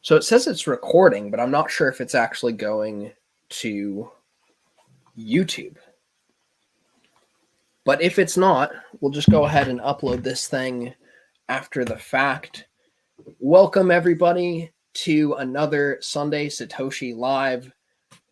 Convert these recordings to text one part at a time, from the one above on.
So it says it's recording, but I'm not sure if it's actually going to YouTube. But if it's not, we'll just go ahead and upload this thing after the fact. Welcome, everybody, to another Sunday Satoshi Live.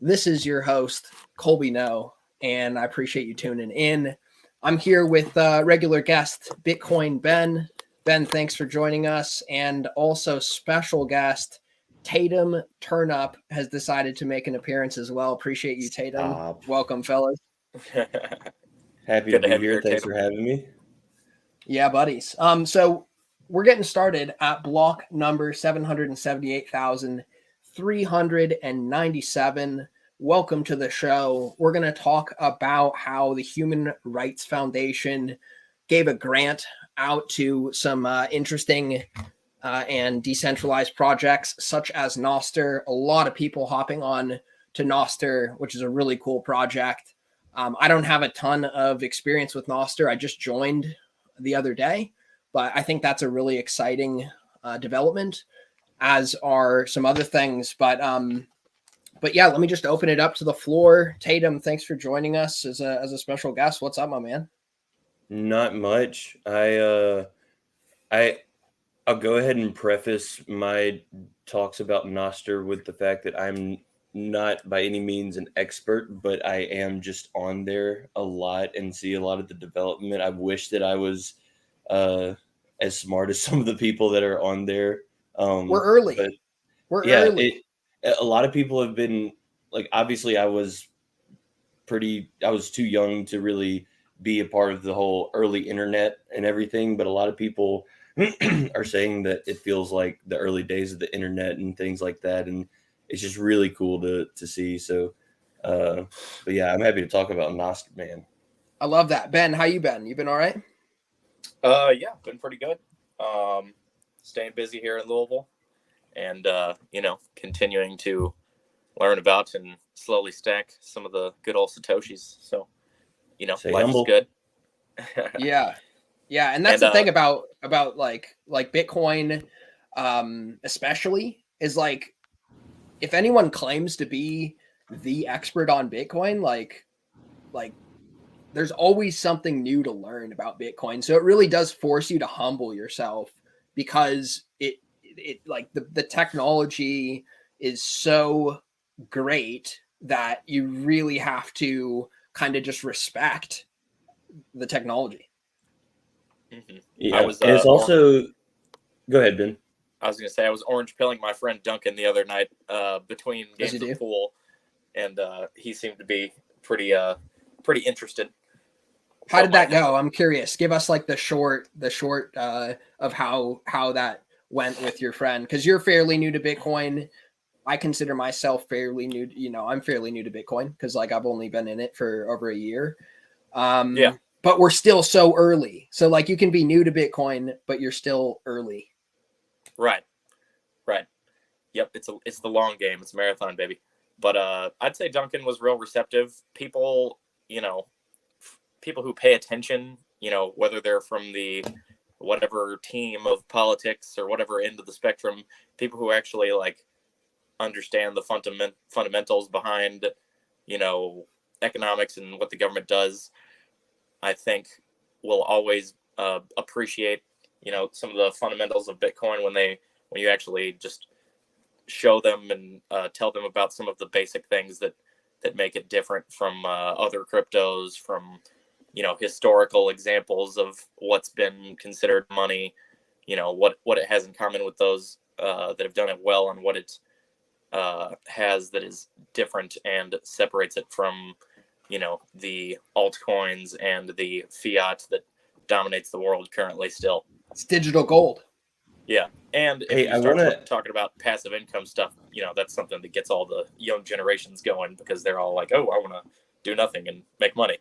This is your host, Colby Noe, and I appreciate you tuning in. I'm here with regular guest, Bitcoin Ben. Ben, thanks for joining us. And also special guest, Tatum Turnup has decided to make an appearance as well. Appreciate you, Tatum. Welcome, fellas. Happy to be here. Thanks for having me. Yeah, buddies. So we're getting started at block number 778,397. Welcome to the show. We're going to talk about how the Human Rights Foundation gave a grant out to some interesting and decentralized projects such as Nostr. A lot of people hopping on to Nostr, which is a really cool project. I don't have a ton of experience with Nostr. I just joined the other day, but I think that's a really exciting development, as are some other things. But yeah, let me just open it up to the floor. Tatum, thanks for joining us as a special guest. What's up, my man? Not much. I'll go ahead and preface my talks about Nostr with the fact that I'm not by any means an expert, but I am just on there a lot and see a lot of the development. I wish that I was as smart as some of the people that are on there. We're early. But we're early. A lot of people have been like, obviously I was too young to really be a part of the whole early internet and everything, but a lot of people are saying that it feels like the early days of the internet and things like that, and it's just really cool to see. So but yeah, I'm happy to talk about Nostr, man. I love that. Ben, how you been? You been all right? Yeah, been pretty good. Staying busy here in Louisville, and continuing to learn about and slowly stack some of the good old satoshis. So, life is good. Yeah, and that's the thing about like Bitcoin, especially, is like, if anyone claims to be the expert on Bitcoin, like there's always something new to learn about Bitcoin. So it really does force you to humble yourself, because it like the technology is so great that you really have to kind of just respect the technology. Mm-hmm. Yeah, it's also. Go ahead, Ben. I was going to say, I was orange pilling my friend Duncan the other night between games of pool, and he seemed to be pretty interested. How did that go? I'm curious. Give us like the short of how that went with your friend, because you're fairly new to Bitcoin. I consider myself fairly new. I'm fairly new to Bitcoin because like I've only been in it for over a year. Yeah. But we're still so early. So like you can be new to Bitcoin, but you're still early. Right. Yep. It's the long game. It's a marathon, baby. But I'd say Duncan was real receptive. People who pay attention, whether they're from the whatever team of politics or whatever end of the spectrum, people who actually like understand the fundamentals behind, economics and what the government does, I think will always appreciate, some of the fundamentals of Bitcoin when you actually just show them and tell them about some of the basic things that make it different from other cryptos, from, historical examples of what's been considered money, what it has in common with those that have done it well, and what it has that is different and separates it from, the altcoins and the fiat that dominates the world currently still. It's digital gold. Yeah. And if you start talking about passive income stuff, that's something that gets all the young generations going, because they're all like, oh, I want to do nothing and make money,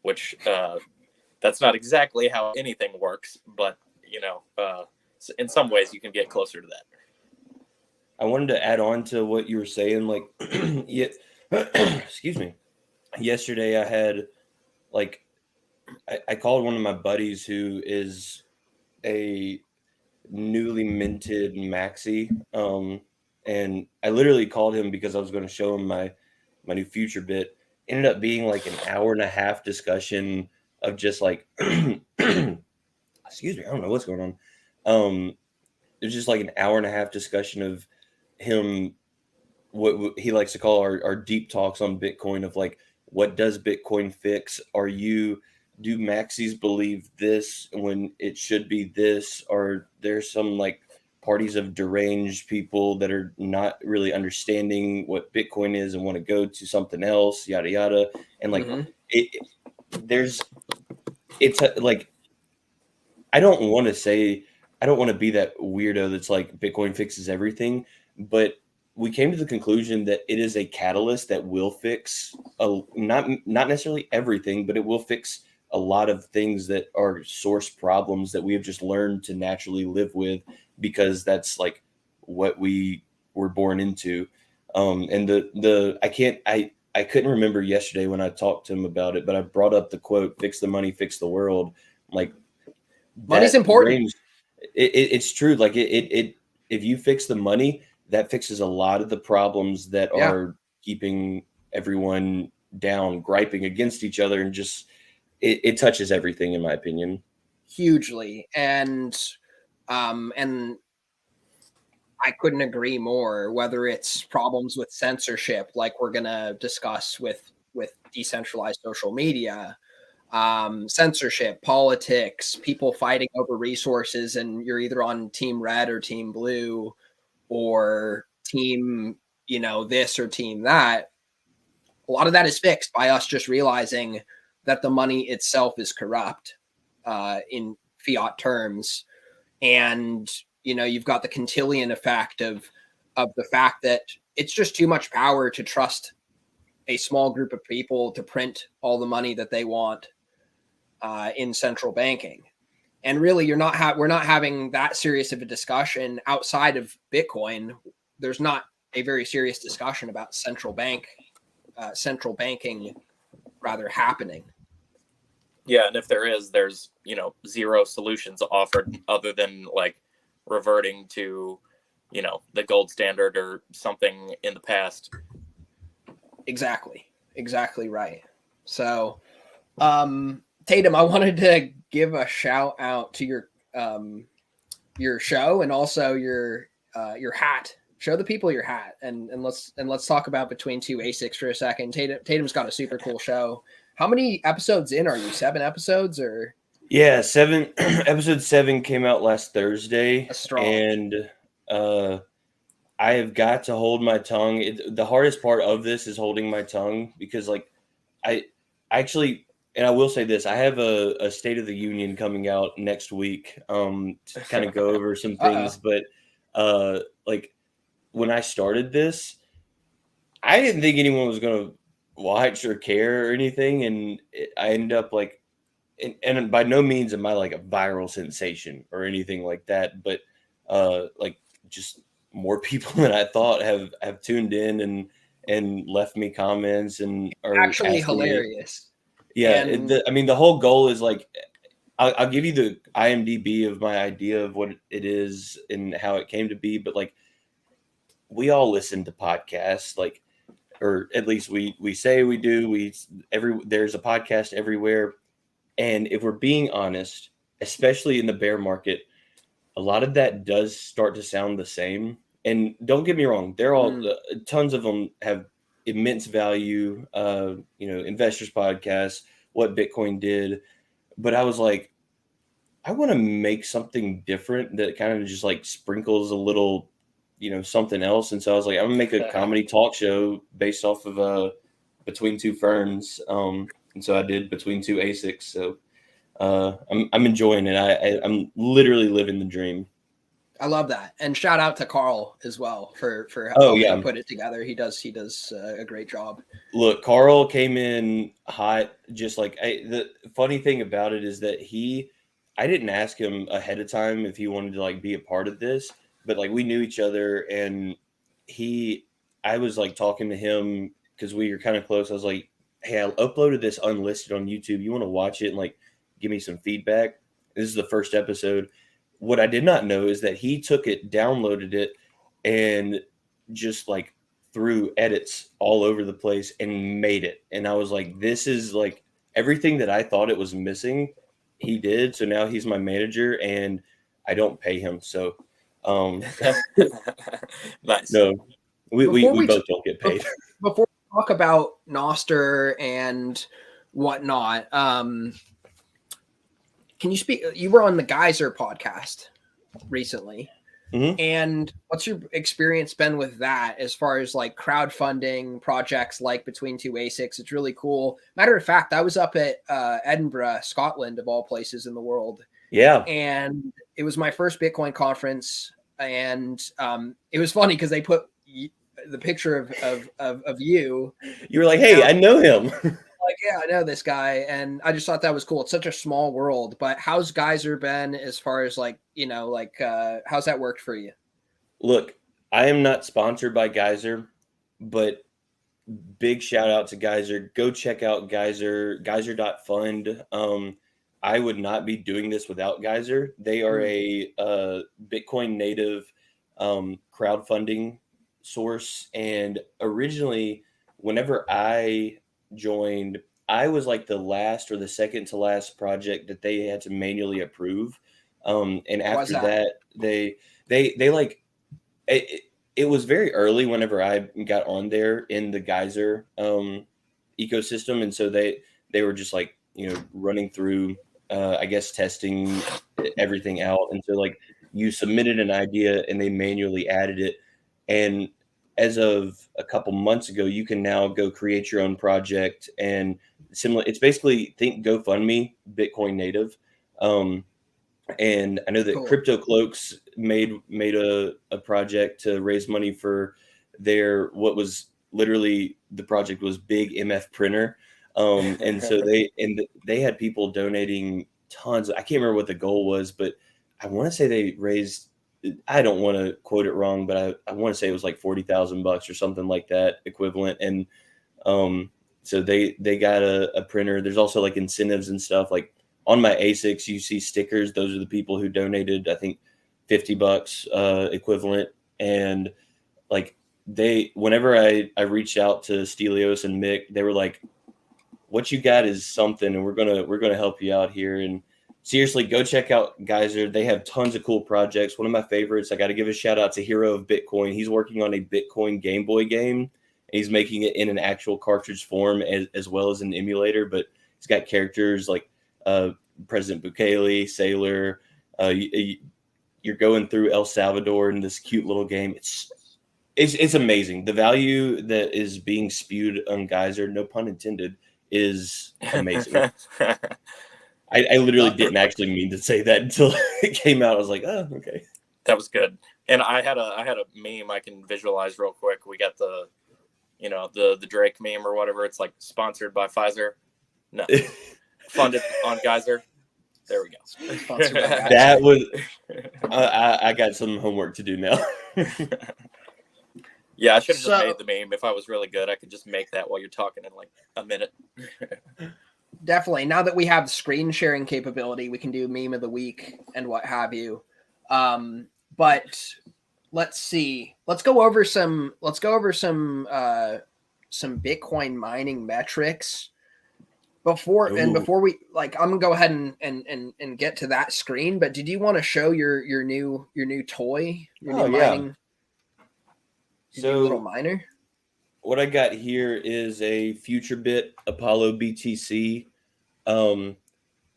which that's not exactly how anything works. But, in some ways you can get closer to that. I wanted to add on to what you were saying. Like, excuse me. Yesterday I had I called one of my buddies who is a newly minted maxi, and I literally called him because I was going to show him my new future bit. Ended up being like an hour and a half discussion of just like, excuse me, I don't know what's going on. It was just like an hour and a half discussion of him, what he likes to call our deep talks on Bitcoin, of like, what does Bitcoin fix? Do maxis believe this when it should be this? Or there's some like parties of deranged people that are not really understanding what Bitcoin is and want to go to something else, yada yada. And like like, I don't want to be that weirdo that's like Bitcoin fixes everything, but we came to the conclusion that it is a catalyst that will fix not necessarily everything, but it will fix a lot of things that are source problems that we have just learned to naturally live with, because that's like what we were born into. And I couldn't remember yesterday when I talked to him about it, but I brought up the quote, "Fix the money, fix the world." Like, money's important. It's true. Like if you fix the money, that fixes a lot of the problems that are keeping everyone down, griping against each other, and just it touches everything, in my opinion. Hugely. And I couldn't agree more, whether it's problems with censorship, like we're going to discuss with decentralized social media, censorship, politics, people fighting over resources, and you're either on team red or team blue, or team, this or team that. A lot of that is fixed by us just realizing that the money itself is corrupt in fiat terms. And, you've got the Cantillon effect of the fact that it's just too much power to trust a small group of people to print all the money that they want in central banking. And really, we're not having that serious of a discussion outside of Bitcoin. There's not a very serious discussion about central banking rather happening. Yeah, and if there's zero solutions offered other than like reverting to the gold standard or something in the past. Exactly right. So Tatum, I wanted to give a shout out to your show, and also your hat. Show the people your hat, and let's talk about Between Two ASICs for a second. Tatum's got a super cool show. How many episodes in are you? 7 episodes or? Yeah, 7. Episode 7 came out last Thursday, and I have got to hold my tongue. The hardest part of this is holding my tongue, because like I actually, and I will say this, I have a State of the Union coming out next week to kind of go over some things. But like, when I started this, I didn't think anyone was going to watch or care or anything. And I ended up like, and by no means am I like a viral sensation or anything like that, but like, just more people than I thought have tuned in and left me comments and are actually hilarious. Yeah. The whole goal is like, I'll give you the IMDb of my idea of what it is and how it came to be. But like, we all listen to podcasts, like, or at least we say we do. There's a podcast everywhere. And if we're being honest, especially in the bear market, a lot of that does start to sound the same. And don't get me wrong, they're all tons of them have immense value. Investors podcasts, What Bitcoin Did. But I was like, I want to make something different that kind of just like sprinkles a little, something else. And so I was like, I'm gonna make a comedy talk show based off of Between Two Ferns. And so I did Between Two ASICs. So I'm enjoying it. I'm literally living the dream. I love that, and shout out to Carl as well for helping put it together. He does a great job. Look, Carl came in hot. Just like the funny thing about it is that I didn't ask him ahead of time if he wanted to like be a part of this, but like we knew each other, and I was like talking to him because we were kind of close. I was like, hey, I uploaded this unlisted on YouTube. You want to watch it and like give me some feedback? This is the first episode. What I did not know is that he took it, downloaded it, and just like threw edits all over the place and made it. And I was like, this is like everything that I thought it was missing, he did. So now he's my manager and I don't pay him. So Nice. no, we both don't get paid. Before we talk about Nostr and whatnot, can you speak? You were on the Geyser podcast recently. Mm-hmm. And what's your experience been with that as far as like crowdfunding projects like Between Two ASICs? It's really cool. Matter of fact, I was up at Edinburgh, Scotland, of all places in the world. Yeah. And it was my first Bitcoin conference. And it was funny because they put the picture of you. You were like, hey, I know him. Like, yeah, I know this guy. And I just thought that was cool. It's such a small world. But how's Geyser been as far as like, how's that worked for you? Look, I am not sponsored by Geyser, but big shout out to Geyser. Go check out Geyser, geyser.fund. I would not be doing this without Geyser. They are a Bitcoin native crowdfunding source. And originally, whenever I joined, I was like the last or the second to last project that they had to manually approve. And after that, they like it was very early whenever I got on there in the Geyser ecosystem. And so they were just like, running through, I guess, testing everything out. And so like you submitted an idea and they manually added it. And as of a couple months ago, you can now go create your own project and similar. It's basically think GoFundMe, Bitcoin native. And I know that Cool. Crypto Cloaks made a project to raise money for their, what was literally, the project was Big MF Printer. And so they had people donating tons. I can't remember what the goal was, but I want to say they raised, I don't want to quote it wrong, but I want to say it was like $40,000 or something like that equivalent. And so they got a printer. There's also like incentives and stuff. Like on my ASICs, you see stickers. Those are the people who donated, I think, $50 equivalent. And like whenever I reached out to Stelios and Mick, they were like, what you got is something, and we're gonna help you out here. And seriously, go check out Geyser. They have tons of cool projects. One of my favorites, I got to give a shout out to Hero of Bitcoin. He's working on a Bitcoin Game Boy game. He's making it in an actual cartridge form as well as an emulator, but he's got characters like President Bukele, Sailor. You're going through El Salvador in this cute little game. It's amazing. The value that is being spewed on Geyser, no pun intended, is amazing. I literally didn't actually mean to say that until it came out. I was like, oh, okay. That was good. And I had a meme I can visualize real quick. We got the Drake meme or whatever. It's like sponsored by Pfizer. No. Funded on Geyser. There we go. Sponsored by Geyser. That was I got some homework to do now. Yeah, I should have just made the meme. If I was really good, I could just make that while you're talking in like a minute. Definitely. Now that we have screen sharing capability, we can do meme of the week and what have you. But let's see. Let's go over some Bitcoin mining metrics before we like. I'm gonna go ahead and get to that screen. But did you want to show your new toy? Your new mining. So little miner. What I got here is a FutureBit Apollo BTC.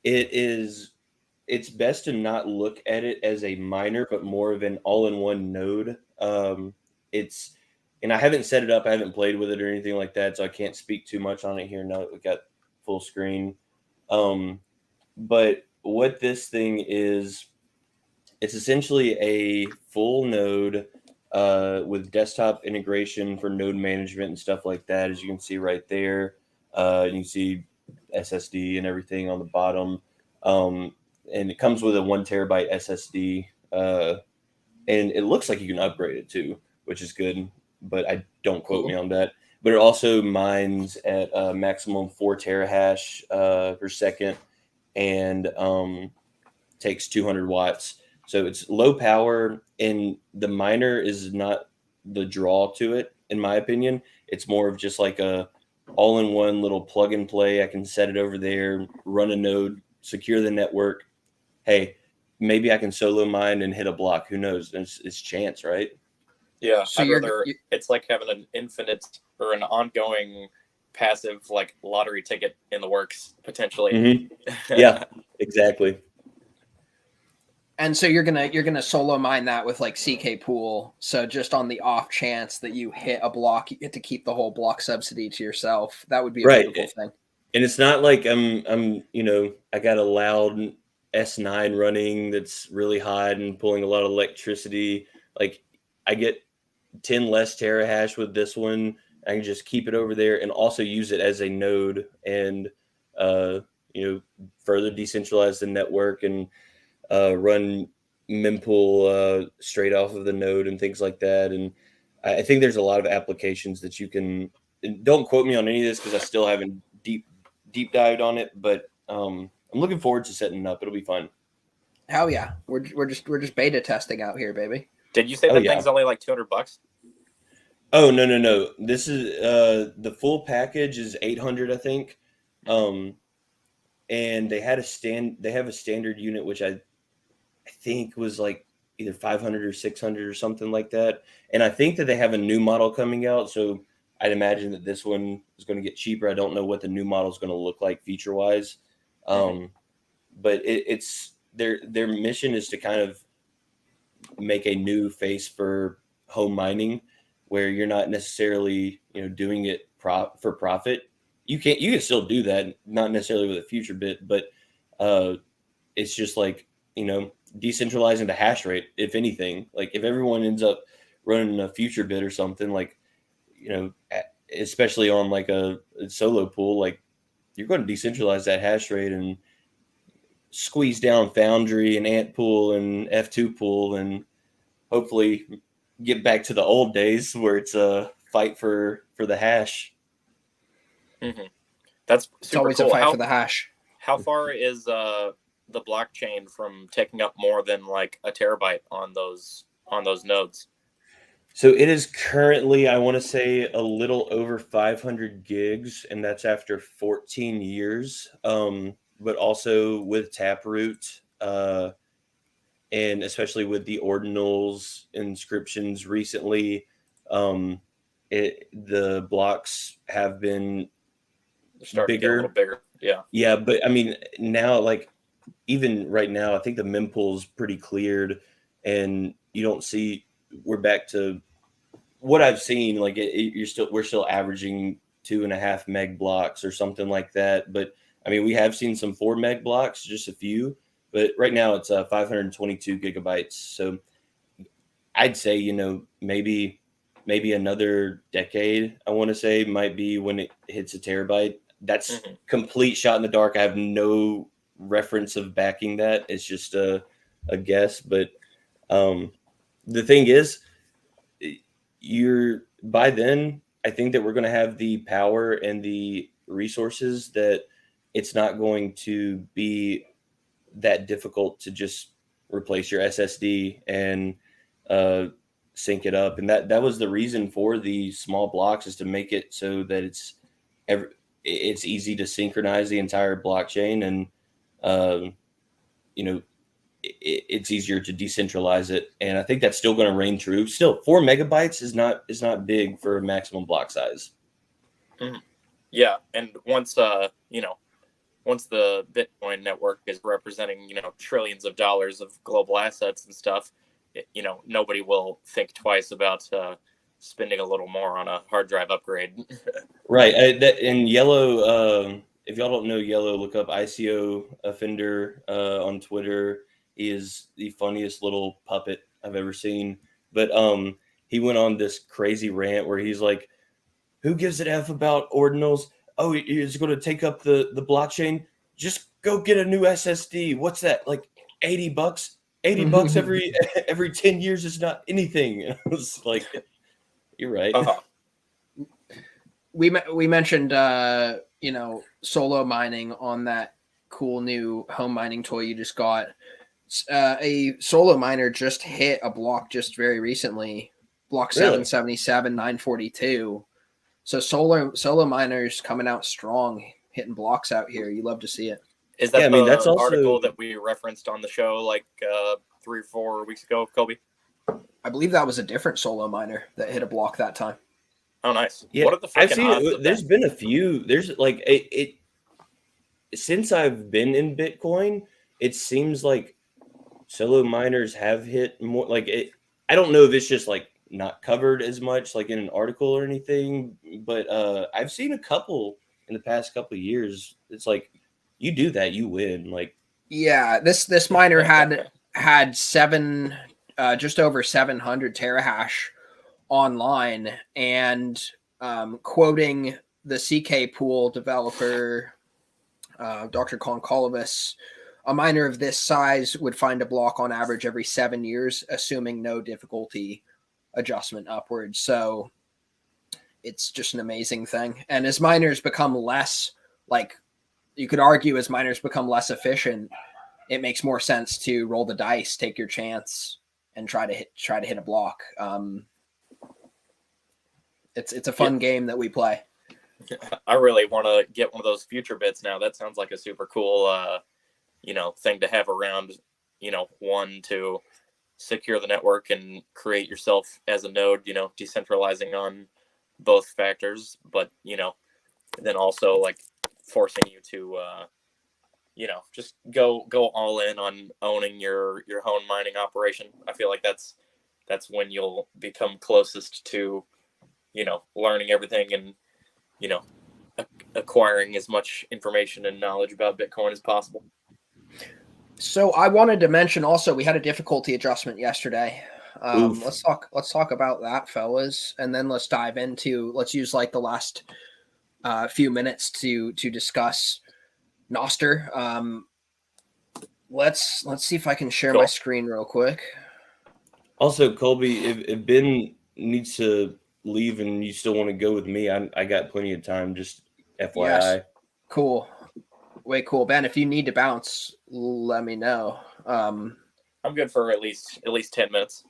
It's best to not look at it as a miner, but more of an all-in-one node. And I haven't set it up, I haven't played with it or anything like that, so I can't speak too much on it here now that we got full screen. But what this thing is, it's essentially a full node with desktop integration for node management and stuff like that, as you can see right there. You can see SSD and everything on the bottom. And it comes with a 1 terabyte SSD. And it looks like you can upgrade it too, which is good, but I don't quote me on that. But it also mines at a maximum 4 terahash per second and takes 200 watts. So it's low power, and the miner is not the draw to it, in my opinion. It's more of just like a all-in-one little plug and play. I can set it over there, run a node, secure the network. Hey, maybe I can solo mine and hit a block. Who knows? It's chance, right? Yeah, So it's like having an infinite or an ongoing passive like lottery ticket in the works potentially. Mm-hmm. Yeah, exactly. And so you're gonna solo mine that with like CK pool. So just on the off chance that you hit a block, you get to keep the whole block subsidy to yourself. That would be a beautiful thing. And it's not like I'm I got a loud S9 running that's really hot and pulling a lot of electricity. Like I get 10 less terahash with this one. I can just keep it over there and also use it as a node and further decentralize the network and run mempool straight off of the node and things like that. And I think there's a lot of applications that you can. Don't quote me on any of this because I still haven't deep dived on it, but I'm looking forward to setting it up. It'll be fun. Hell yeah, we're just beta testing out here, baby. Did you say that thing's only like $200? Oh no! This is the full package is 800, I think. And they have a standard unit which I think was like either 500 or 600 or something like that. And I think that they have a new model coming out, so I'd imagine that this one is going to get cheaper. I don't know what the new model is going to look like feature wise, but it's their mission is to kind of make a new face for home mining, where you're not necessarily doing it for profit. You can still do that, not necessarily with a future bit, but it's just like decentralizing the hash rate. If anything, like if everyone ends up running a future bit or something, like especially on like a solo pool, like you're going to decentralize that hash rate and squeeze down Foundry and Ant pool and F2 pool and hopefully get back to the old days where it's a fight for the hash. Mm-hmm. That's super it's always cool. A fight for the hash. How far is the blockchain from taking up more than like a terabyte on those nodes? So it is currently, I want to say, a little over 500 gigs, and that's after 14 years. But also with Taproot, and especially with the ordinals inscriptions recently, the blocks have been starting to get a little bigger. Yeah, but I mean now, like even right now, I think the mempool is pretty cleared, and you don't see. We're back to what I've seen. Like we're still averaging 2.5 meg blocks or something like that. But I mean, we have seen some 4 meg blocks, just a few. But right now it's 522 gigabytes. So I'd say maybe another decade. I want to say might be when it hits a terabyte. That's complete shot in the dark. I have no reference of backing that. It's just a guess. But the thing is, by then, I think that we're going to have the power and the resources that it's not going to be that difficult to just replace your SSD and sync it up. And that was the reason for the small blocks, is to make it so that it's easy to synchronize the entire blockchain, and it's easier to decentralize it. And I think that's still going to reign true. Still, 4 megabytes is not big for maximum block size. Mm-hmm. Yeah, and once the Bitcoin network is representing trillions of dollars of global assets and stuff, nobody will think twice about spending a little more on a hard drive upgrade. Right. And Yellow, if y'all don't know Yellow, look up ICO Offender on Twitter. He is the funniest little puppet I've ever seen. But he went on this crazy rant where he's like, who gives an F about ordinals? Oh, it's going to take up the blockchain. Just go get a new SSD. What's that? Like $80? $80 every 10 years is not anything. I was like, you're right. We mentioned solo mining on that cool new home mining toy you just got. A solo miner just hit a block just very recently. block Really? 777, 942. So solo miners coming out strong, hitting blocks out here. You love to see it. Is that Yeah, I mean, that's also article that we referenced on the show like 3 or 4 weeks ago, Colby? I believe that was a different solo miner that hit a block that time. Oh, nice. Yeah, What are the I've freaking seen odds it. of There's that? been a few. There's like it since I've been in Bitcoin, it seems like solo miners have hit more. Like it, I don't know if it's just like not covered as much, like in an article or anything, but I've seen a couple in the past couple of years. It's like you do that, you win. Like Yeah, this miner had just over 700 terahash online, and quoting the CK pool developer, Dr. Konkolovas, a miner of this size would find a block on average every 7 years, assuming no difficulty adjustment upwards. So it's just an amazing thing. And as miners become less, like you could argue, as miners become less efficient, it makes more sense to roll the dice, take your chance, and try to hit a block. It's a fun game that we play. I really want to get one of those future bits now. That sounds like a super cool, thing to have around, one to secure the network and create yourself as a node, decentralizing on both factors, but, then also like forcing you to, just go all in on owning your own mining operation. I feel like that's when you'll become closest to, learning everything and, acquiring as much information and knowledge about Bitcoin as possible. So I wanted to mention also we had a difficulty adjustment yesterday. Let's talk about that, fellas, and then let's use like the last few minutes to discuss Nostr. Let's see if I can share my screen real quick. also, Colby, if Ben needs to leave and you still want to go with me, I got plenty of time. Just FYI. Yes. Cool. Way cool, Ben. If you need to bounce, let me know. I'm good for at least 10 minutes.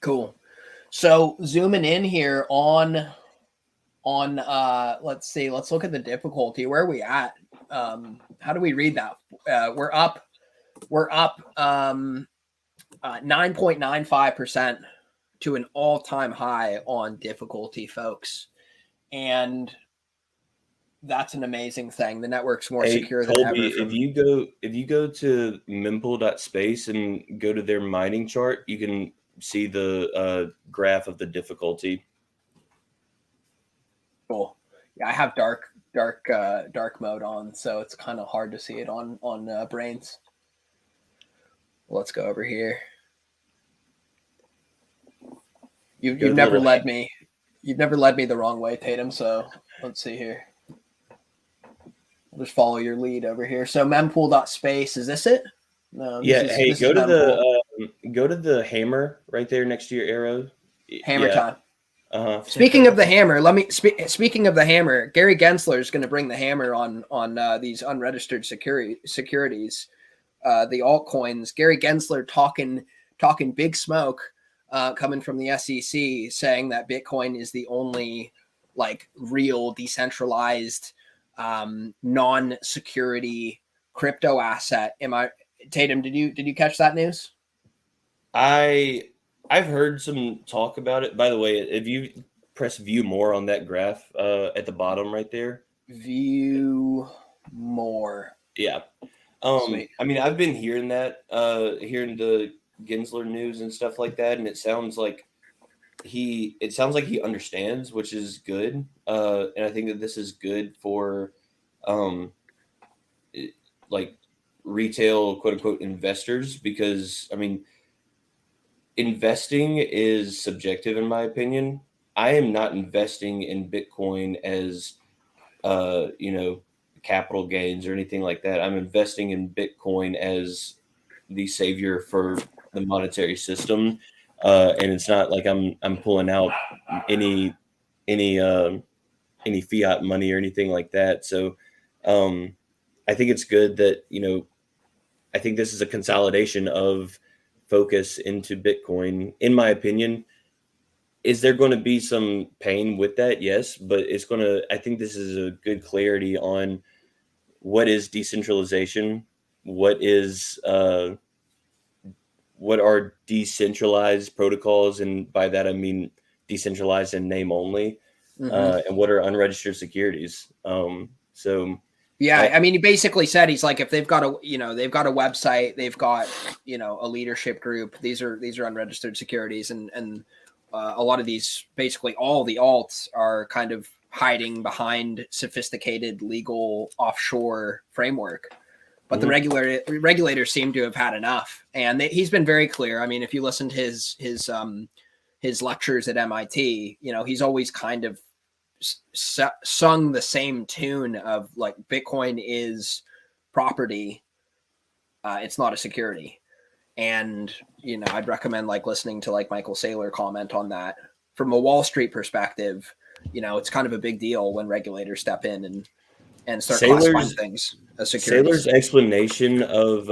Cool. So zooming in here on let's see. Let's look at the difficulty. Where are we at? How do we read that? We're up 9.95% to an all-time high on difficulty, folks. And that's an amazing thing. The network's more secure than Colby, ever. If you go to mempool.space and go to their mining chart, you can see the graph of the difficulty. Cool. Yeah, I have dark mode on, so it's kind of hard to see it on Brains. Let's go over here. You've never led me. You've never led me the wrong way, Tatum. So let's see here. I'll just follow your lead over here. So mempool.space, is this it? No. Yeah. Go to the hammer right there next to your arrow. Hammer time. Speaking of the hammer, speaking of the hammer, Gary Gensler is going to bring the hammer on these unregistered securities, the altcoins. Gary Gensler talking big smoke, coming from the SEC, saying that Bitcoin is the only like real decentralized, non-security crypto asset. Tatum? Did you catch that news? I've heard some talk about it. By the way, if you press view more on that graph at the bottom right there. View more. Yeah. Sweet. I mean, I've been hearing that, hearing the Gensler news and stuff like that, and it sounds like he understands, which is good. And I think that this is good for like retail quote unquote investors, because I mean, investing is subjective in my opinion. I am not investing in Bitcoin as capital gains or anything like that. I'm investing in Bitcoin as the savior for the monetary system. And it's not like I'm pulling out any fiat money or anything like that. So I think it's good that, I think this is a consolidation of focus into Bitcoin, in my opinion. is there going to be some pain with that? Yes, but I think this is a good clarity on what is decentralization, what are decentralized protocols, and by that I mean decentralized in name only, and what are unregistered securities. I mean, he basically said, he's like, if they've got a website, they've got, a leadership group, these are unregistered securities, and a lot of these, basically all the alts, are kind of hiding behind sophisticated legal offshore framework. But the regulators seem to have had enough, and he's been very clear. I mean, if you listen to his lectures at MIT, he's always kind of sung the same tune of like, Bitcoin is property, it's not a security. And I'd recommend like listening to like Michael Saylor comment on that. From a Wall Street perspective, it's kind of a big deal when regulators step in and start classifying things as securities. Saylor's explanation of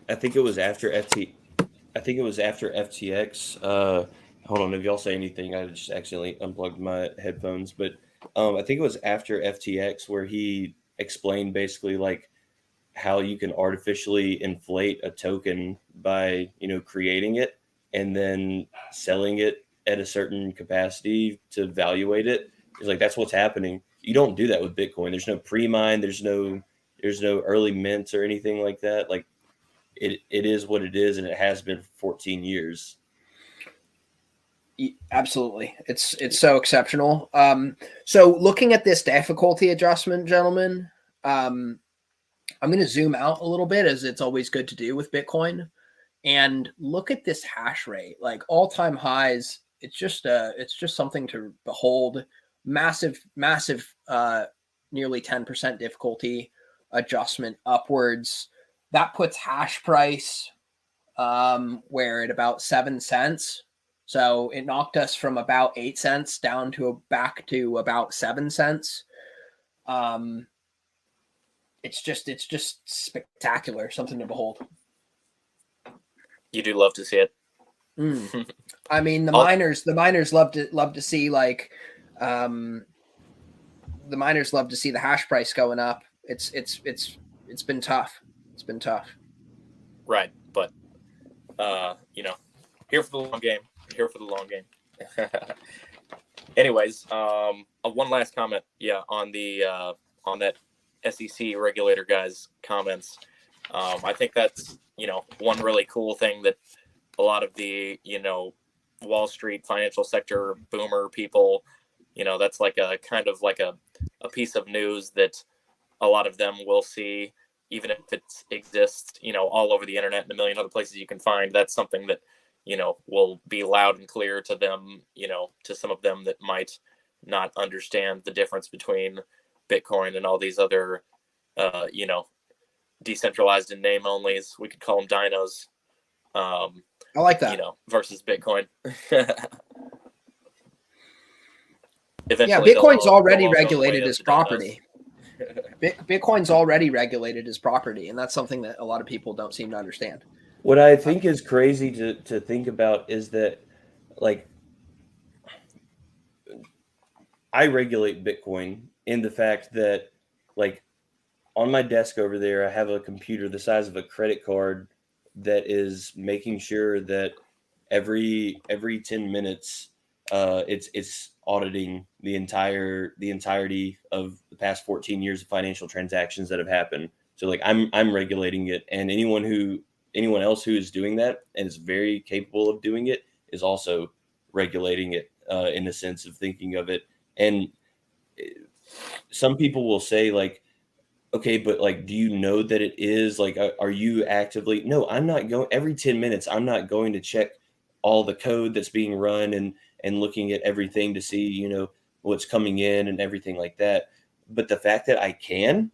I think it was after FTX. Hold on, if y'all say anything, I just accidentally unplugged my headphones. But I think it was after FTX where he explained basically like how you can artificially inflate a token by creating it and then selling it at a certain capacity to evaluate it. It's like, that's what's happening. You don't do that with Bitcoin. There's no pre-mine. There's no early mints or anything like that. Like it is what it is, and it has been for 14 years. Absolutely. It's so exceptional. So looking at this difficulty adjustment, gentlemen, I'm going to zoom out a little bit, as it's always good to do with Bitcoin, and look at this hash rate, like all-time highs. It's just something to behold. Massive, nearly 10% difficulty adjustment upwards. That puts hash price where at about 7 cents. So it knocked us from about 8 cents down to back to about 7 cents. It's just spectacular, something to behold. You do love to see it. I mean, the miners love to see like, the miners love to see the hash price going up. It's been tough. It's been tough. Right, but here for the long game. Anyways, one last comment, on that SEC regulator guy's comments. I think that's one really cool thing that a lot of the Wall Street financial sector boomer people, that's like a kind of like a piece of news that a lot of them will see, even if it exists all over the internet and a million other places you can find. That's something that will be loud and clear to them, to some of them that might not understand the difference between Bitcoin and all these other decentralized and name onlys. We could call them dinos. I like that. Versus Bitcoin. Bitcoin's already regulated as property. Bitcoin's already regulated as property, and that's something that a lot of people don't seem to understand. What I think is crazy to think about is that, like, I regulate Bitcoin in the fact that, like, on my desk over there, I have a computer the size of a credit card that is making sure that every 10 minutes, it's auditing the entirety of the past 14 years of financial transactions that have happened. So, like, I'm regulating it, and anyone else who is doing that and is very capable of doing it is also regulating it, in the sense of thinking of it. And some people will say, like, okay, but like, do you know that it is like, are you actively? No, I'm not going every 10 minutes. I'm not going to check all the code that's being run and looking at everything to see, what's coming in and everything like that. But the fact that I can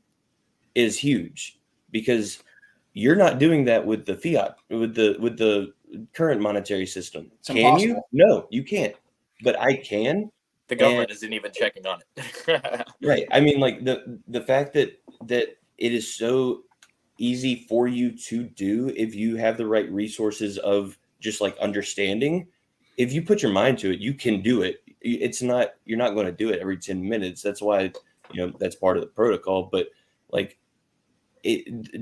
is huge, because you're not doing that with the fiat, with the current monetary system. Can you? No, you can't. But I can. The government isn't even checking on it. Right. I mean, like, the fact that it is so easy for you to do if you have the right resources of just like understanding if you put your mind to it, you can do it. It's not, you're not going to do it every 10 minutes. That's why, that's part of the protocol. But like,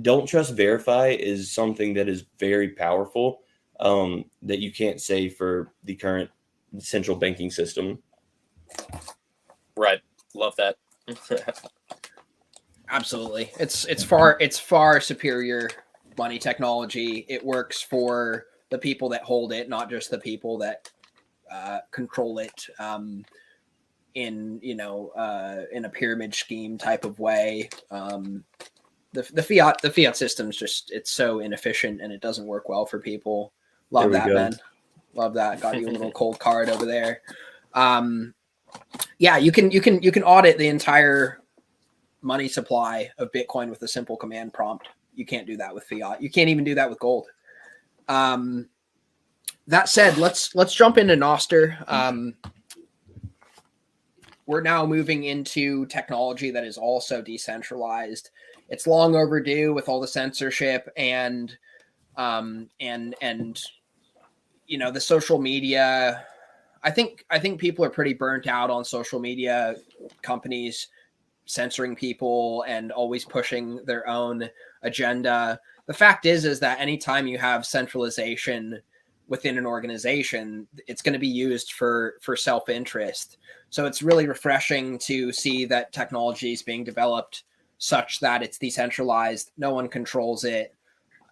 don't trust, verify is something that is very powerful, that you can't say for the current central banking system. Right. Love that. Absolutely. It's far superior money technology. It works for the people that hold it, not just the people that control it in a pyramid scheme type of way. The fiat system's just, it's so inefficient and it doesn't work well for people. Love that, Ben. Love that. Got you a little cold card over there. Yeah, you can audit the entire money supply of Bitcoin with a simple command prompt. You can't do that with fiat. You can't even do that with gold. That said, let's jump into Nostr. We're now moving into technology that is also decentralized. It's long overdue with all the censorship and the social media. I think people are pretty burnt out on social media companies censoring people and always pushing their own agenda. The fact is that anytime you have centralization within an organization, it's going to be used for self-interest. So it's really refreshing to see that technology is being developed such that it's decentralized. No one controls it.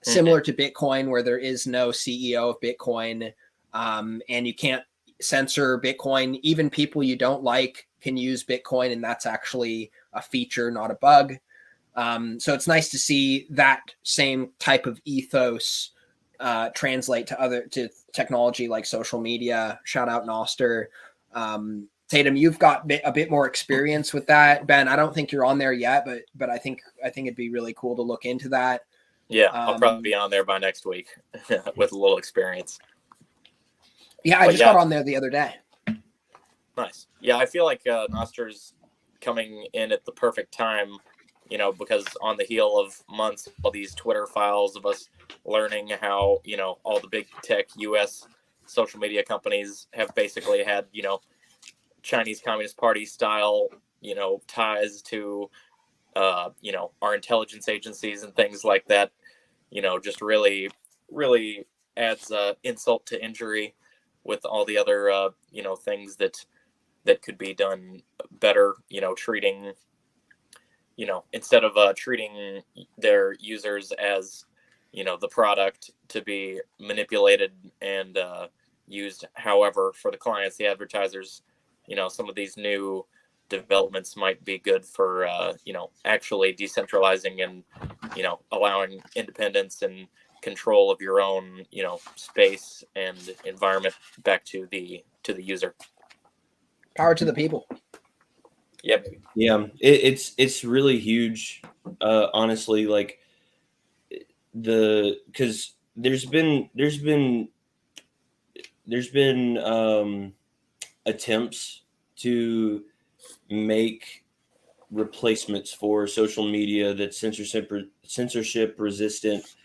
Similar to Bitcoin, where there is no CEO of Bitcoin, and you can't censor Bitcoin. Even people you don't like can use Bitcoin, and that's actually a feature, not a bug. So it's nice to see that same type of ethos translate to technology like social media. Shout out Nostr. Tatum, you've got a bit more experience with that. Ben, I don't think you're on there yet, but I think it'd be really cool to look into that. Yeah, I'll probably be on there by next week with a little experience. Yeah, I just got on there the other day. Nice. Yeah, I feel like Nostr's coming in at the perfect time, because on the heel of months, all these Twitter files of us learning how, all the big tech U.S. social media companies have basically had, Chinese Communist Party style, ties to, our intelligence agencies and things like that, just really, really adds insult to injury with all the other, things that could be done better, treating, instead of treating their users as, the product to be manipulated and used however for the clients, the advertisers, some of these new developments might be good for, actually decentralizing and, allowing independence and control of your own, space and environment back to the user. Power to the people. Yep. Yeah, it's really huge. Honestly, like because there's been attempts to make replacements for social media that's censorship resistant,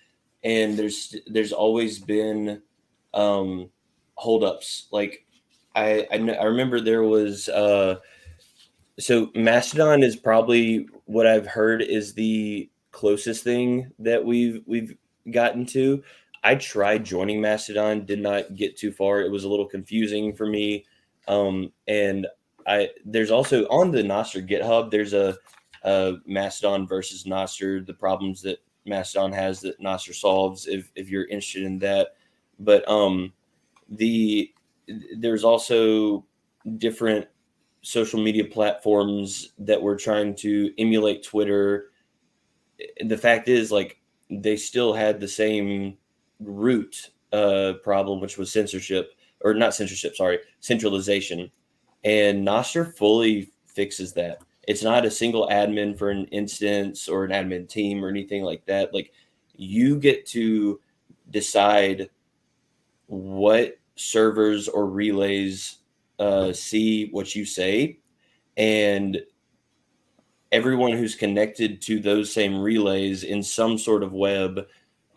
and there's always been holdups. Like I remember there was so Mastodon is probably what I've heard is the closest thing that we've gotten to. I tried joining Mastodon, did not get too far. It was a little confusing for me. And there's also on the Nostr GitHub, there's a Mastodon versus Nostr, the problems that Mastodon has that Nostr solves if you're interested in that. But there's also different social media platforms that were trying to emulate Twitter. The fact is, like, they still had the same root problem, which was centralization. And Nostr fully fixes that. It's not a single admin for an instance or an admin team or anything like that. Like, you get to decide what servers or relays see what you say, and everyone who's connected to those same relays in some sort of web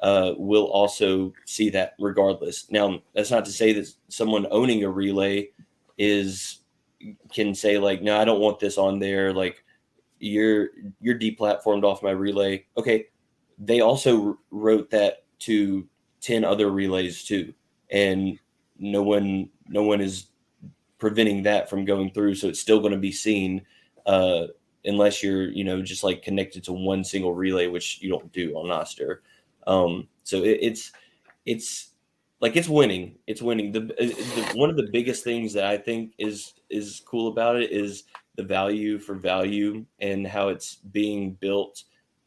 will also see that regardless. Now, that's not to say that someone owning a relay can say like, no, I don't want this on there. Like you're deplatformed off my relay. Okay. They also wrote that to 10 other relays too. And no one is preventing that from going through. So it's still going to be seen, unless you're, just like connected to one single relay, which you don't do on Nostr. So it's like it's winning. It's winning. The one of the biggest things that I think is cool about it is the value for value and how it's being built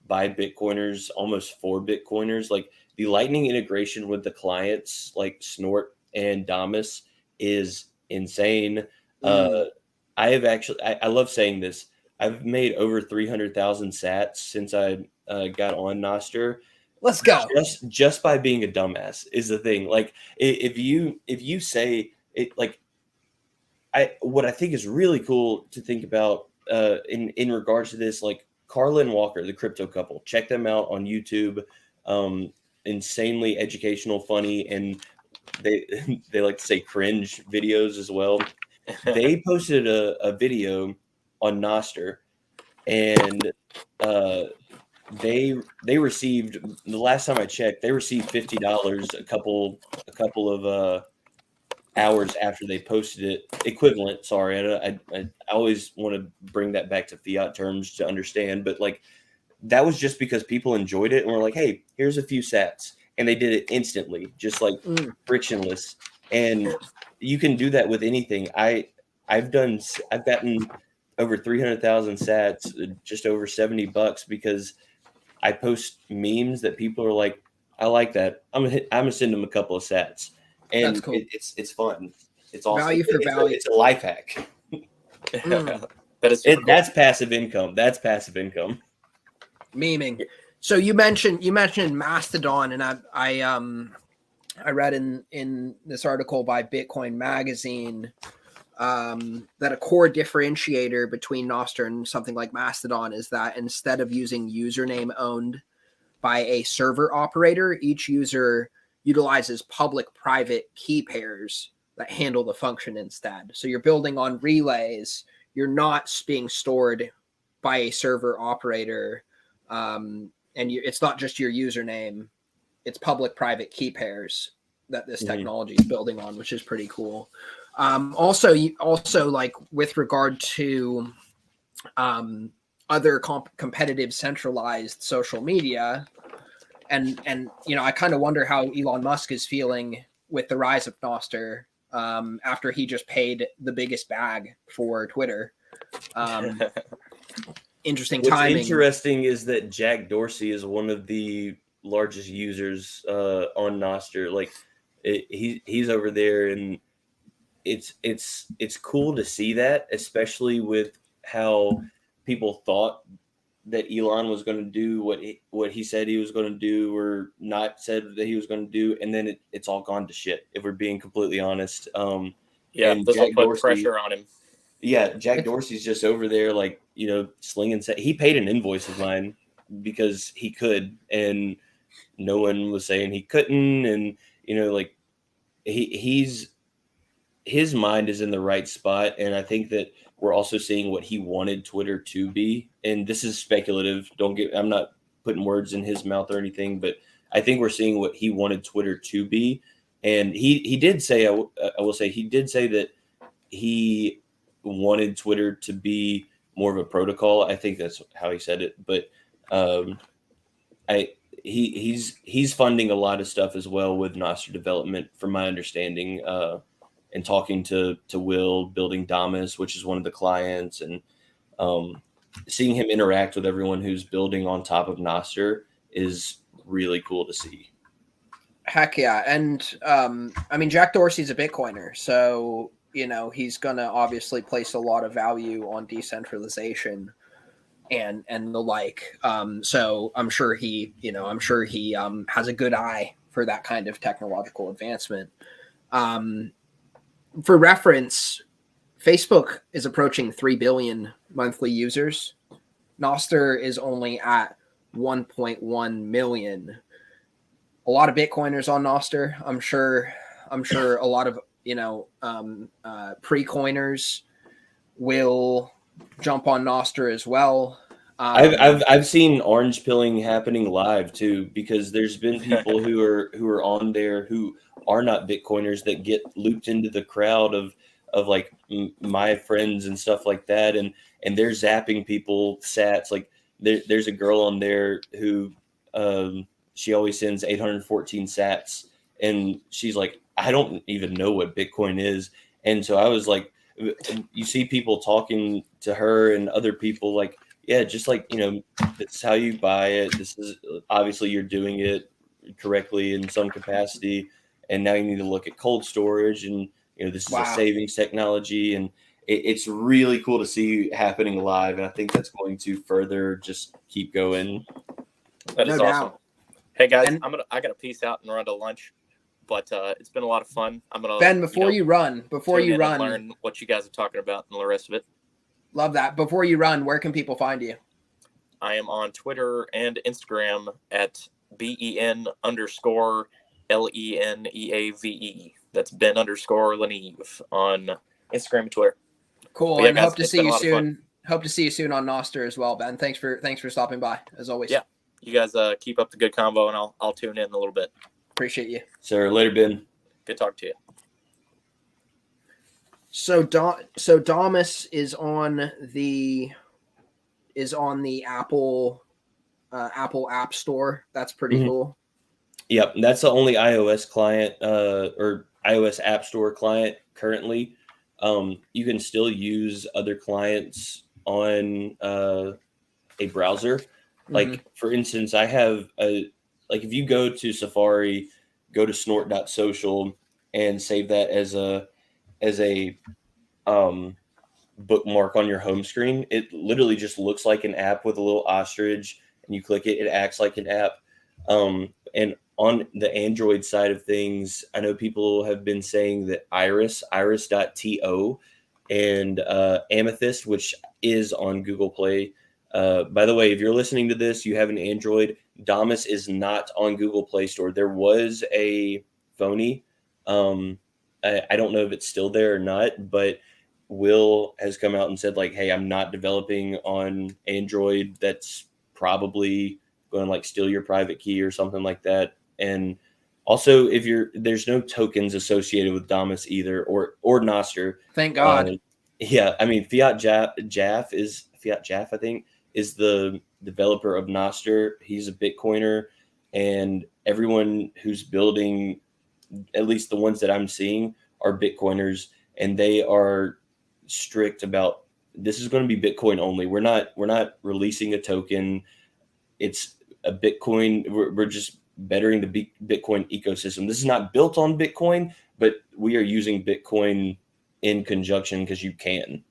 by Bitcoiners, almost for Bitcoiners. Like the Lightning integration with the clients like Snort and Damus is insane. I have actually, I love saying this. I've made over 300,000 sats since I got on Nostr. Let's go. Just by being a dumbass is the thing. Like if you say it, like what I think is really cool to think about in regards to this, like Carla and Walker, the crypto couple, check them out on YouTube. Insanely educational, funny, and they like to say cringe videos as well. They posted a video on Nostr, and they received, the last time I checked, they received $50 a couple of hours after they posted it. Equivalent, sorry, I always want to bring that back to fiat terms to understand, but like that was just because people enjoyed it and were like, hey, here's a few sats, and they did it instantly, just like frictionless. And you can do that with anything. I've gotten over 300,000 sats, just over $70, because I post memes that people are like, I like that. I'm gonna send them a couple of sats, and that's cool. It's fun. It's awesome. Value for value. It's a life hack. That is cool. That's passive income. That's passive income. Memeing. So you mentioned Mastodon, and I read in this article by Bitcoin Magazine that a core differentiator between Nostr and something like Mastodon is that instead of using username owned by a server operator, each user utilizes public-private key pairs that handle the function instead. So you're building on relays. You're not being stored by a server operator, and it's not just your username. It's public-private key pairs that this technology is building on, which is pretty cool. Also, like with regard to other competitive centralized social media, and I kind of wonder how Elon Musk is feeling with the rise of Nostr after he just paid the biggest bag for Twitter. Interesting timing. What's interesting is that Jack Dorsey is one of the largest users on Nostr. Like he's over there, and it's cool to see that, especially with how people thought that Elon was going to do what he said he was going to do, or not said that he was going to do, and then it's all gone to shit, if we're being completely honest. And this will put pressure on him. Yeah, Jack Dorsey's just over there, like, slinging. He paid an invoice of mine because he could, and no one was saying he couldn't, and like his mind is in the right spot, and I think that we're also seeing what he wanted Twitter to be. And this is speculative. I'm not putting words in his mouth or anything, but I think we're seeing what he wanted Twitter to be. And he did say, I will say, he did say that he wanted Twitter to be more of a protocol. I think that's how he said it. But he's funding a lot of stuff as well with Nostr development, from my understanding. And talking to Will, building Damus, which is one of the clients, and seeing him interact with everyone who's building on top of Nostr is really cool to see. Heck yeah. And Jack Dorsey's a Bitcoiner, so he's gonna obviously place a lot of value on decentralization and the like. So I'm sure he has a good eye for that kind of technological advancement. For reference, Facebook is approaching 3 billion monthly users. Nostr is only at 1.1 million. a lot of Bitcoiners on Nostr. I'm sure a lot of pre-coiners will jump on Nostr as well. I've seen orange pilling happening live too, because there's been people who are on there who are not Bitcoiners that get looped into the crowd of like my friends and stuff like that, and they're zapping people sats. Like there's a girl on there who she always sends 814 sats, and she's like, I don't even know what Bitcoin is. And so I was like, you see people talking to her and other people like, yeah, just like, this is how you buy it. This is obviously you're doing it correctly in some capacity. And now you need to look at cold storage, and, this is a savings technology. And it's really cool to see happening live. And I think that's going to further just keep going. That is awesome. Hey guys, I got to peace out and run to lunch, but it's been a lot of fun. I'm going to Ben, before you run, learn what you guys are talking about and the rest of it. Love that. Before you run, where can people find you? I am on Twitter and Instagram at BEN_LENEAVE. That's Ben _LeNeave on Instagram and Twitter. Cool. Yeah, and guys, hope to see you soon. Hope to see you soon on Nostr as well, Ben. Thanks for stopping by as always. Yeah. You guys keep up the good convo, and I'll tune in a little bit. Appreciate you. Sir, later, Ben. Good talk to you. So Damus is on the Apple App Store. That's pretty cool. Yep, that's the only iOS client or iOS App Store client currently. You can still use other clients on a browser. Like for instance, I have if you go to Safari, go to snort.social and save that as a bookmark on your home screen. It literally just looks like an app with a little ostrich, and you click it, it acts like an app. And on the Android side of things, I know people have been saying that iris.to and Amethyst, which is on Google Play. By the way, if you're listening to this, you have an Android, Damus is not on Google Play Store. There was a phony. I don't know if it's still there or not, but Will has come out and said like, hey, I'm not developing on Android. That's probably going to like steal your private key or something like that. And also, there's no tokens associated with Damus either, or Nostr. Thank God. Yeah, I mean, Fiat Jaff, I think, is the developer of Nostr. He's a Bitcoiner, and everyone who's building, at least the ones that I'm seeing, are Bitcoiners, and they are strict about this is going to be Bitcoin only. We're not releasing a token. It's a Bitcoin. We're just bettering the Bitcoin ecosystem. This is not built on Bitcoin, but we are using Bitcoin in conjunction because you can.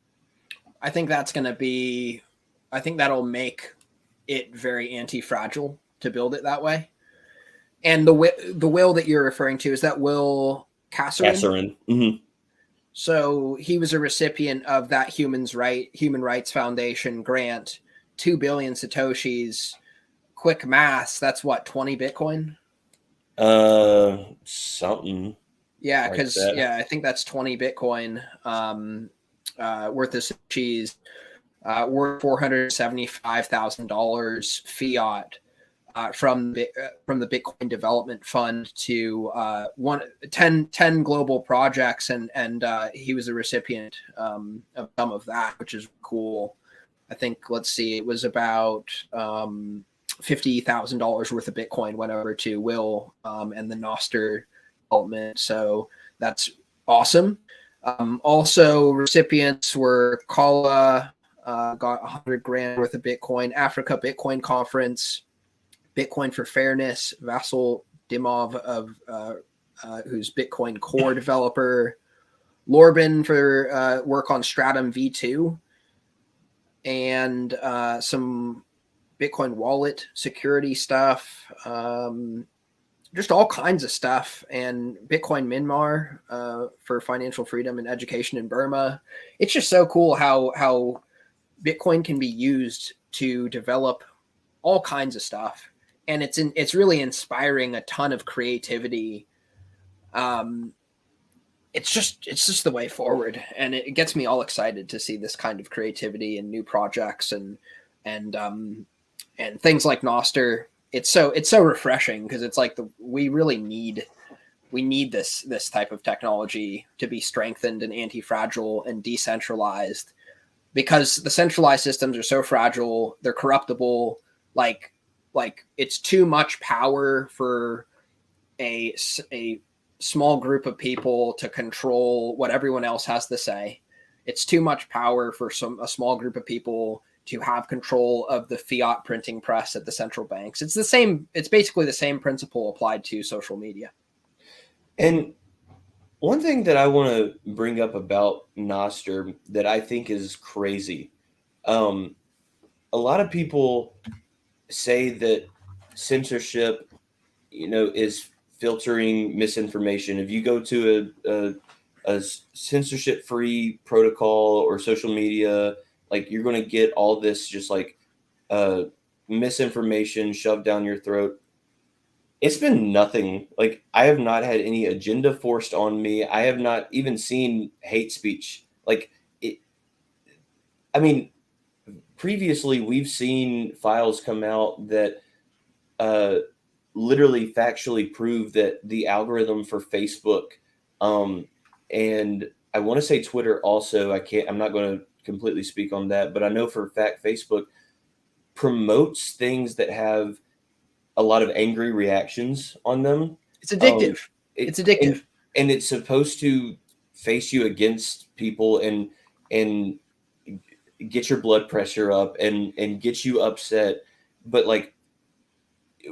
I think that'll make it very anti-fragile to build it that way. And the Will that you're referring to, is that Will Kasserin? Mm-hmm. So he was a recipient of that Human Rights Foundation grant, 2 billion Satoshis. Quick math, that's what, 20 Bitcoin? Something. Yeah, because I think that's 20 Bitcoin worth of Satoshis, worth $475,000 fiat. From the Bitcoin Development Fund to 10 global projects, and he was a recipient of some of that, which is cool. I think, let's see, it was about $50,000 worth of Bitcoin went over to Will and the Nostr development. So that's awesome. Also, recipients were Kala, got $100,000 worth of Bitcoin, Africa Bitcoin Conference, Bitcoin for Fairness, Vasyl Dimov of who's Bitcoin Core developer, Lorben for work on Stratum V2, and some Bitcoin wallet security stuff, just all kinds of stuff, and Bitcoin Myanmar for financial freedom and education in Burma. It's just so cool how Bitcoin can be used to develop all kinds of stuff. and it's really inspiring a ton of creativity. It's just the way forward, and it gets me all excited to see this kind of creativity and new projects and things like Nostr. It's so refreshing because it's like we really need this type of technology to be strengthened and anti-fragile and decentralized, because the centralized systems are so fragile, they're corruptible. Like it's too much power for a small group of people to control what everyone else has to say. It's too much power for a small group of people to have control of the fiat printing press at the central banks. It's basically the same principle applied to social media. And one thing that I want to bring up about Nostr that I think is crazy, a lot of people say that censorship, is filtering misinformation. If you go to a censorship-free protocol or social media, like, you're going to get all this just like misinformation shoved down your throat. It's been nothing. Like, I have not had any agenda forced on me. I have not even seen hate speech. Like, previously we've seen files come out that literally factually prove that the algorithm for Facebook, and I want to say Twitter also, I'm not going to completely speak on that, but I know for a fact Facebook promotes things that have a lot of angry reactions on them. It's addictive. It's addictive. And it's supposed to face you against people and get your blood pressure up and get you upset. But like,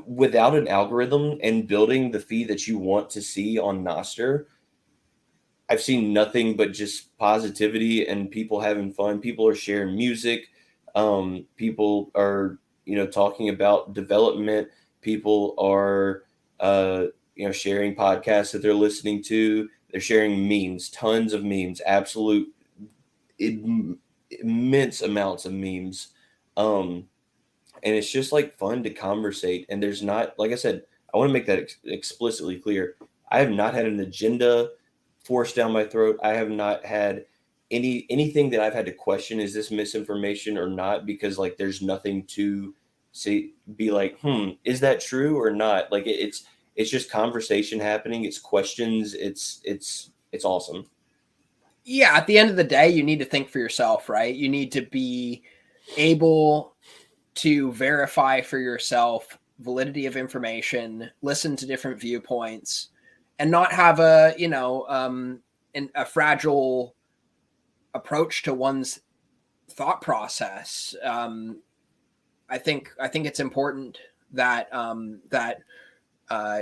without an algorithm and building the feed that you want to see on Nostr, I've seen nothing but just positivity and people having fun. People are sharing music. People are, talking about development. People are, sharing podcasts that they're listening to. They're sharing memes, tons of memes, absolute immense amounts of memes. And it's just like fun to conversate. And there's not, like I said, I want to make that explicitly clear. I have not had an agenda forced down my throat. I have not had anything that I've had to question, is this misinformation or not? Because like, there's nothing to be like, is that true or not? Like, it's just conversation happening. It's questions. It's awesome. Yeah. At the end of the day, you need to think for yourself, right? You need to be able to verify for yourself validity of information, listen to different viewpoints, and not have a fragile approach to one's thought process. I think it's important that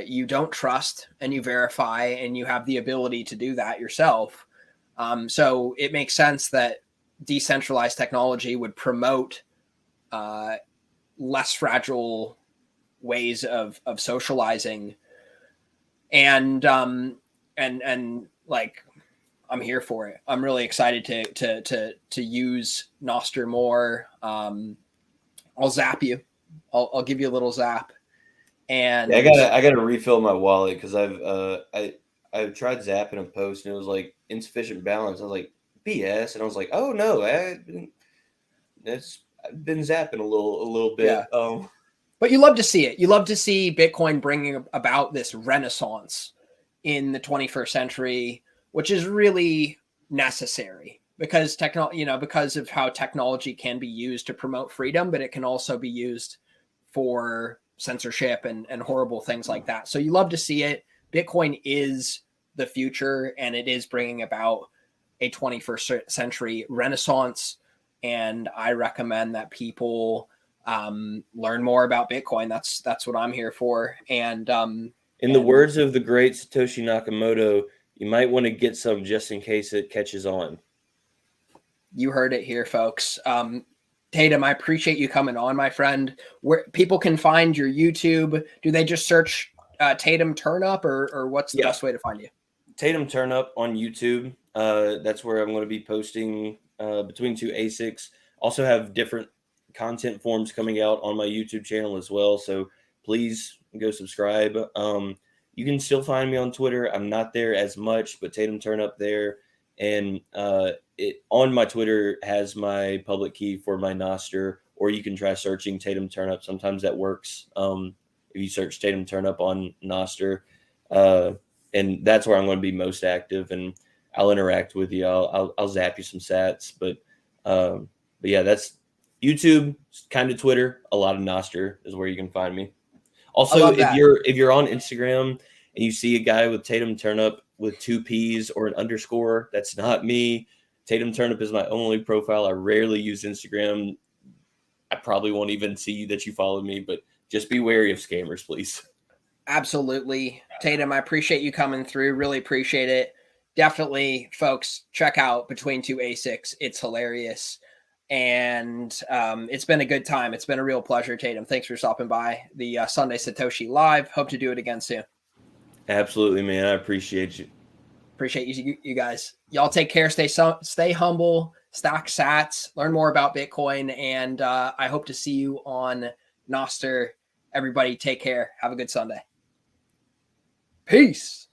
you don't trust and you verify, and you have the ability to do that yourself. So it makes sense that decentralized technology would promote less fragile ways of socializing, and like, I'm here for it. I'm really excited to use Nostr more. I'll zap you. I'll give you a little zap. And yeah, I gotta refill my wallet because I've tried zapping a post and it was like insufficient balance. I was like, BS, and I was like, oh no, I've been zapping a little bit. Yeah. But you love to see it. You love to see Bitcoin bringing about this renaissance in the 21st century, which is really necessary because because of how technology can be used to promote freedom, but it can also be used for censorship and horrible things like that. So you love to see it. Bitcoin is the future, and it is bringing about a 21st century renaissance. And I recommend that people learn more about Bitcoin. That's what I'm here for. And in the words of the great Satoshi Nakamoto, you might want to get some just in case it catches on. You heard it here, folks. Tatum, I appreciate you coming on, my friend. Where people can find your YouTube? Do they just search Tatum Turnup, or what's the best way to find you? Tatum Turnup on YouTube. That's where I'm going to be posting between two ASICs. Also have different content forms coming out on my YouTube channel as well. So please go subscribe. You can still find me on Twitter. I'm not there as much, but Tatum Turn Up there. And it on my Twitter has my public key for my Nostr, or you can try searching Tatum Turn Up. Sometimes that works. If you search Tatum Turn Up on Nostr, and that's where I'm going to be most active, and I'll interact with you. I'll zap you some sats, but yeah, that's YouTube, kind of Twitter. A lot of Nostr is where you can find me. Also, if you're on Instagram and you see a guy with Tatum Turn Up with 2 P's or an underscore, that's not me. Tatum Turn Up is my only profile. I rarely use Instagram. I probably won't even see that you follow me, but just be wary of scammers, please. Absolutely. Tatum, I appreciate you coming through. Really appreciate it. Definitely, folks, check out Between Two Asics. It's hilarious. And it's been a good time. It's been a real pleasure, Tatum. Thanks for stopping by the Sunday Satoshi Live. Hope to do it again soon. Absolutely, man. I appreciate you. Appreciate you guys. Y'all take care. Stay humble. Stack sats. Learn more about Bitcoin. And I hope to see you on Nostr. Everybody take care. Have a good Sunday. Peace.